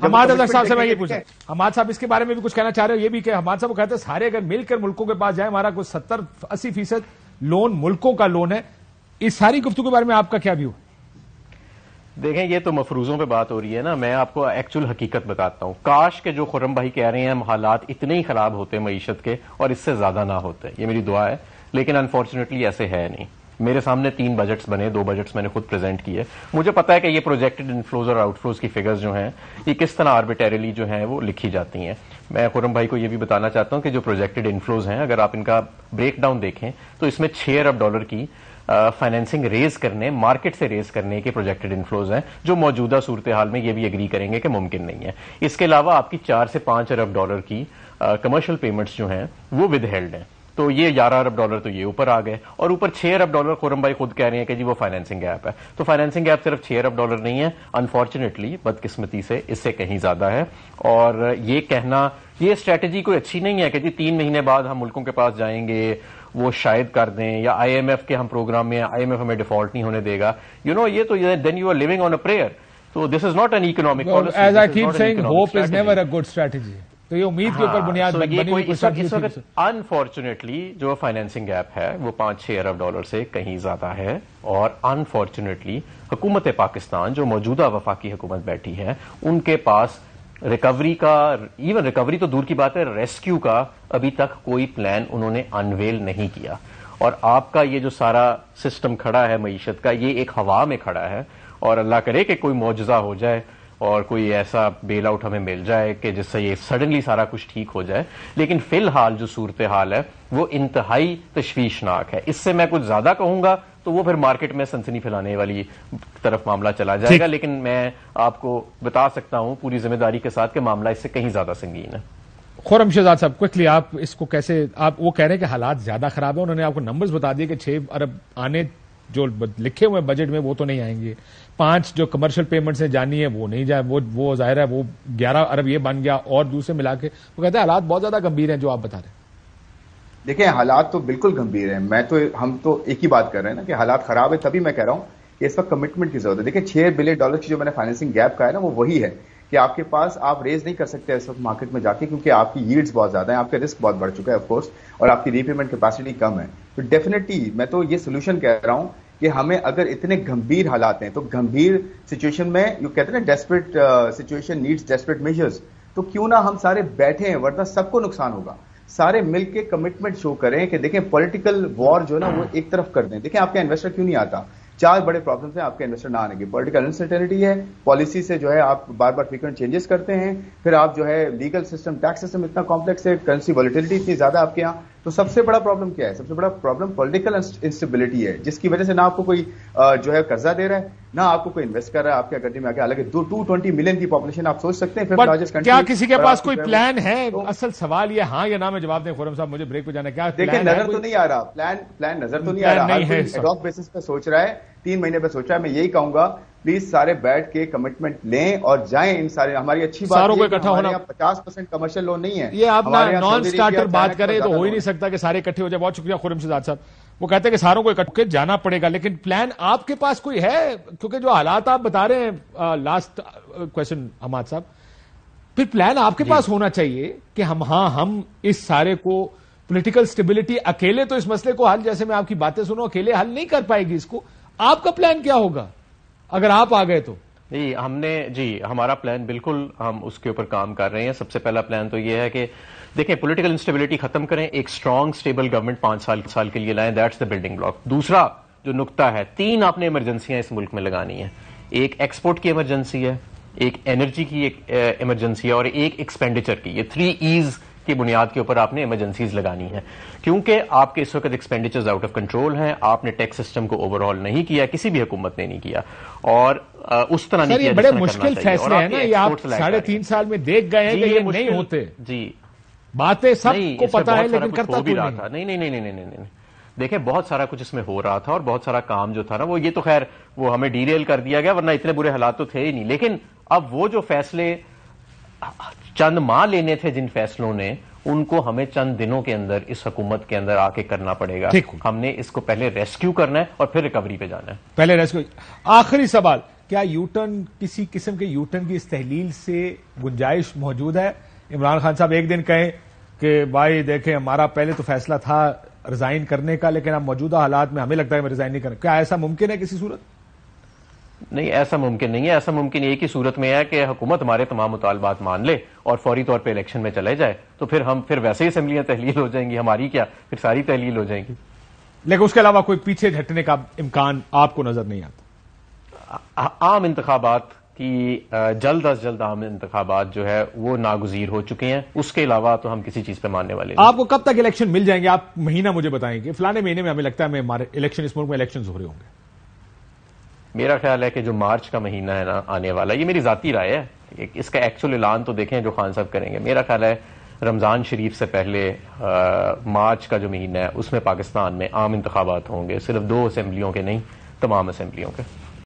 حماد اظہر صاحب سے میں یہ پوچھا، حماد صاحب اس کے بارے میں بھی کچھ کہنا چاہ رہے ہو؟ یہ بھی کہ حماد صاحب وہ کہتے ہیں سارے اگر مل کر ملکوں کے پاس جائیں، ہمارا کچھ 70-80% لون ملکوں کا لون ہے. اس ساری گفتگو کے بارے میں آپ کا کیا ویو؟ دیکھیں یہ تو مفروضوں پہ بات ہو رہی ہے نا، میں آپ کو ایکچوئل حقیقت بتاتا ہوں. کاش کہ جو خرم بھائی کہہ رہے ہیں حالات اتنے ہی خراب ہوتے معیشت کے اور اس سے زیادہ نہ ہوتے، یہ میری دعا ہے، لیکن انفارچونیٹلی ایسے ہے نہیں. میرے سامنے 3 بجٹس بنے، 2 بجٹس میں نے خود پریزنٹ کیے. مجھے پتا ہے کہ یہ پروجیکٹڈ انفلوز اور آؤٹ فلوز کی فگرز جو ہیں یہ کس طرح آربیٹریلی جو ہیں وہ لکھی جاتی ہیں. میں خرم بھائی کو یہ بھی بتانا چاہتا ہوں کہ جو پروجیکٹڈ انفلوز ہیں اگر آپ ان کا بریک ڈاؤن دیکھیں تو اس میں $6 ارب کی فائنینسنگ ریز کرنے، مارکیٹ سے ریز کرنے کے پروجیکٹڈ انفلوز ہیں، جو موجودہ صورتحال میں یہ بھی اگری کریں گے کہ ممکن نہیں ہے. اس کے علاوہ آپ کی $4 سے $5 ارب کی کمرشل پیمنٹس جو ہیں وہ ود ہیلڈ ہیں. تو یہ $11 ارب تو یہ اوپر آ گئے، اور اوپر $6 ارب خرم بھائی خود کہہ رہے ہیں کہ جی وہ فائنینسنگ گیپ ہے. تو فائنینسنگ گیپ صرف $6 ارب نہیں ہے، انفارچونیٹلی بدقسمتی سے اس سے کہیں زیادہ ہے. اور یہ کہنا یہ اسٹریٹجی کوئی اچھی نہیں ہے کہ جی 3 مہینے بعد ہم ملکوں کے پاس جائیں گے، وہ شاید کر دیں، یا IMF کے ہم پروگرام میں IMF ہمیں ڈیفالٹ نہیں ہونے دے گا. یہ تو then you are living on a prayer. تو this is not an economic policy. As I keep saying hope is never a good strategy. تو یہ امید کے اوپر بنیاد بنی ہوئی اس وقت انفارچونیٹلی جو فائنینسنگ گیپ ہے وہ $5-6 ارب سے کہیں زیادہ ہے. اور انفارچونیٹلی حکومت پاکستان جو موجودہ وفاقی حکومت بیٹھی ہے ان کے پاس ریکوری کا، ایون ریکوری تو دور کی بات ہے، ریسکیو کا ابھی تک کوئی پلان انہوں نے انویل نہیں کیا. اور آپ کا یہ جو سارا سسٹم کھڑا ہے معیشت کا، یہ ایک ہوا میں کھڑا ہے. اور اللہ کرے کہ کوئی معجزہ ہو جائے اور کوئی ایسا بیل آؤٹ ہمیں مل جائے کہ جس سے یہ سڈنلی سارا کچھ ٹھیک ہو جائے. لیکن فی الحال جو صورتحال ہے وہ انتہائی تشویشناک ہے. اس سے میں کچھ زیادہ کہوں گا تو وہ پھر مارکیٹ میں سنسنی پھیلانے والی طرف معاملہ چلا جائے گا. لیکن میں آپ کو بتا سکتا ہوں پوری ذمہ داری کے ساتھ کہ معاملہ اس سے کہیں زیادہ سنگین ہے. خرم شہزاد صاحب کوئکلی آپ اس کو کیسے، آپ وہ کہہ رہے ہیں کہ حالات زیادہ خراب ہیں، انہوں نے آپ کو نمبرز بتا دیے کہ 6 ارب آنے جو لکھے ہوئے بجٹ میں وہ تو نہیں آئیں گے. 5 جو کمرشل پیمنٹس ہیں جانی ہے وہ نہیں جائے، وہ ظاہر ہے وہ 11 ارب یہ بن گیا. اور دوسرے ملا کے وہ کہتے ہیں حالات بہت زیادہ گمبھیر ہیں جو آپ بتا رہے ہیں. دیکھیں حالات تو بالکل گمبھیر ہیں. ہم تو ایک ہی بات کر رہے ہیں نا کہ حالات خراب ہے، تبھی میں کہہ رہا ہوں کہ اس وقت کمٹمنٹ کی ضرورت ہے. دیکھیں $6 بلین کی جو میں نے فائنینسنگ گیپ کا ہے نا وہ وہی ہے کہ آپ کے پاس آپ ریز نہیں کر سکتے اس وقت مارکیٹ میں جا کے، کیونکہ آپ کی ییلڈز بہت زیادہ ہیں، آپ کا رسک بہت بڑھ چکا ہے آف کورس، اور آپ کی ری پیمنٹ کیپیسٹی کم ہے. تو ڈیفینیٹلی میں تو یہ سولوشن کہہ رہا ہوں کہ ہمیں اگر اتنے گمبھیر حالات ہیں تو گمبھیر سچویشن میں جو کہتے ہیں نا desperate situation needs desperate measures, تو کیوں نہ ہم سارے بیٹھے ہیں، ورنہ سب کو نقصان ہوگا. سارے مل کے کمٹمنٹ شو کریں کہ دیکھیں پولیٹیکل وار جو ہے نا وہ ایک طرف کر دیں. دیکھیں آپ کا انویسٹر کیوں نہیں آتا؟ 4 بڑے پرابلمس ہیں آپ کے انویسٹر نہ آنے کی. پولیٹیکل انسرٹینٹی ہے، پالیسی سے جو ہے آپ بار بار فریکوینٹ چینجز کرتے ہیں، پھر آپ جو ہے لیگل سسٹم، ٹیکس سسٹم اتنا کمپلیکس ہے، کرنسی ویلیٹیلٹی اتنی زیادہ آپ کے یہاں. تو سب سے بڑا پرابلم کیا ہے؟ سب سے بڑا پرابلم پولیٹیکل انسٹیبلٹی ہے، جس کی وجہ سے نہ آپ کو کوئی جو ہے قرضہ دے رہا ہے، نہ آپ کو کوئی انویسٹ کر رہا ہے آپ کے کنٹری میں آگے. حالانکہ 220 ملین کی پاپولیشن آپ سوچ سکتے ہیں. کیا کسی کے پاس کوئی پلان ہے؟ اصل سوال یہ ہاں یا نہ میں جواب دیں. خرم صاحب مجھے بریک پہ جانا ہے. کیا دیکھیں نظر تو نہیں آ رہا پلان نظر تو نہیں آ رہا. ہر کوئی ایڈ ہاک بیسس پہ سوچ رہا ہے، 3 مہینے پہ سوچ رہا ہے. میں یہی کہوں گا پلیز سارے بیٹھ کے کمٹمنٹ لیں اور جائیں. ان سارے ہماری اچھی بات ساروں کو اکٹھا ہونا. 50% کمرشل لون نہیں ہے. یہ آپ نان سٹارٹر بات کریں تو ہو ہی نہیں سکتا کہ سارے اکٹھے ہو جائے. بہت شکریہ خرم شہزاد صاحب. وہ کہتے ہیں کہ ساروں کو اکٹھے جانا پڑے گا، لیکن پلان آپ کے پاس کوئی ہے؟ کیونکہ جو حالات آپ بتا رہے ہیں، لاسٹ کویشچن حماد صاحب، پھر پلان آپ کے پاس ہونا چاہیے کہ ہم اس سارے کو پولیٹیکل سٹیبلٹی اکیلے تو اس مسئلے کو حل، جیسے میں آپ کی باتیں سنوں، اکیلے حل نہیں کر پائے گی اس کو. آپ کا پلان کیا ہوگا اگر آپ آ گئے تو؟ ہمارا پلان بالکل ہم اس کے اوپر کام کر رہے ہیں. سب سے پہلا پلان تو یہ ہے کہ دیکھیں پولیٹیکل انسٹیبلٹی ختم کریں، ایک اسٹرانگ اسٹیبل گورنمنٹ 5 سال کے لیے لائیں. That's the building block. دوسرا جو نقطہ ہے، 3 آپ نے ایمرجنسیاں اس ملک میں لگانی ہیں. ایک ایکسپورٹ کی ایمرجنسی ہے، ایک انرجی کی ایمرجنسی ہے، اور ایک ایکسپینڈیچر کی. یہ 3 ایز کی بنیاد کے اوپر آپ نے ایمرجنسیز لگانی ہیں، کیونکہ آپ کے اس وقت ایکسپینڈیچرز آؤٹ آف کنٹرول ہیں. آپ نے ٹیکس سسٹم کو اوور آل نہیں کیا، کسی بھی حکومت نے نہیں کیا، اور اس طرح نہیں کیا. بڑے مشکل فیصلے ہیں نا یہ، آپ 3.5 سال میں دیکھ گئے ہیں کہ یہ نہیں ہوتے. باتیں سب کو پتا ہے لیکن کرتا کوئی نہیں تھا. نہیں. دیکھیں بہت سارا کچھ اس میں ہو رہا تھا، اور بہت سارا کام جو تھا نا وہ یہ تو خیر وہ ہمیں ڈیریل کر دیا گیا، ورنہ اتنے برے حالات تو تھے ہی نہیں. لیکن اب وہ جو فیصلے چند ماہ لینے تھے جن فیصلوں نے، ان کو ہمیں چند دنوں کے اندر اس حکومت کے اندر آ کے کرنا پڑے گا. ہم نے اس کو پہلے ریسکیو کرنا ہے اور پھر ریکوری پہ جانا ہے. پہلے ریسکیو. آخری سوال کیا یو ٹرن کسی قسم کے یو ٹرن کی اس تحلیل سے گنجائش موجود ہے؟ عمران خان صاحب ایک دن کہیں کہ بھائی دیکھیں ہمارا پہلے تو فیصلہ تھا ریزائن کرنے کا لیکن اب موجودہ حالات میں ہمیں لگتا ہے کہ میں ریزائن نہیں کروں، کیا ایسا ممکن ہے کسی صورت؟ نہیں، ایسا ممکن نہیں ہے. ایسا ممکن ایک ہی صورت میں ہے کہ حکومت ہمارے تمام مطالبات مان لے اور فوری طور پہ الیکشن میں چلے جائے، تو پھر ویسے ہی اسمبلیاں تحلیل ہو جائیں گی، ہماری کیا پھر ساری تحلیل ہو جائیں گی. لیکن اس کے علاوہ کوئی پیچھے ہٹنے کا امکان آپ کو نظر نہیں آتا؟ عام انتخابات کی جلد از جلد عام انتخابات جو ہے وہ ناگزیر ہو چکے ہیں، اس کے علاوہ تو ہم کسی چیز پہ ماننے والے نہیں. آپ کو کب تک الیکشن مل جائیں گے؟ آپ مہینہ مجھے بتائیں گے فلانے مہینے میں ہمیں لگتا ہے ہمارے الیکشن اس ملک میں الیکشن ہو رہے ہوں گے. میرا خیال ہے کہ جو مارچ کا مہینہ ہے نا آنے والا، یہ میری ذاتی رائے ہے، اس کا ایکچوئل اعلان تو دیکھیں جو خان صاحب کریں گے. میرا خیال ہے رمضان شریف سے پہلے مارچ کا جو مہینہ ہے اس میں پاکستان میں عام انتخابات ہوں گے، صرف 2 اسمبلیوں کے نہیں، تمام اسمبلیوں کے.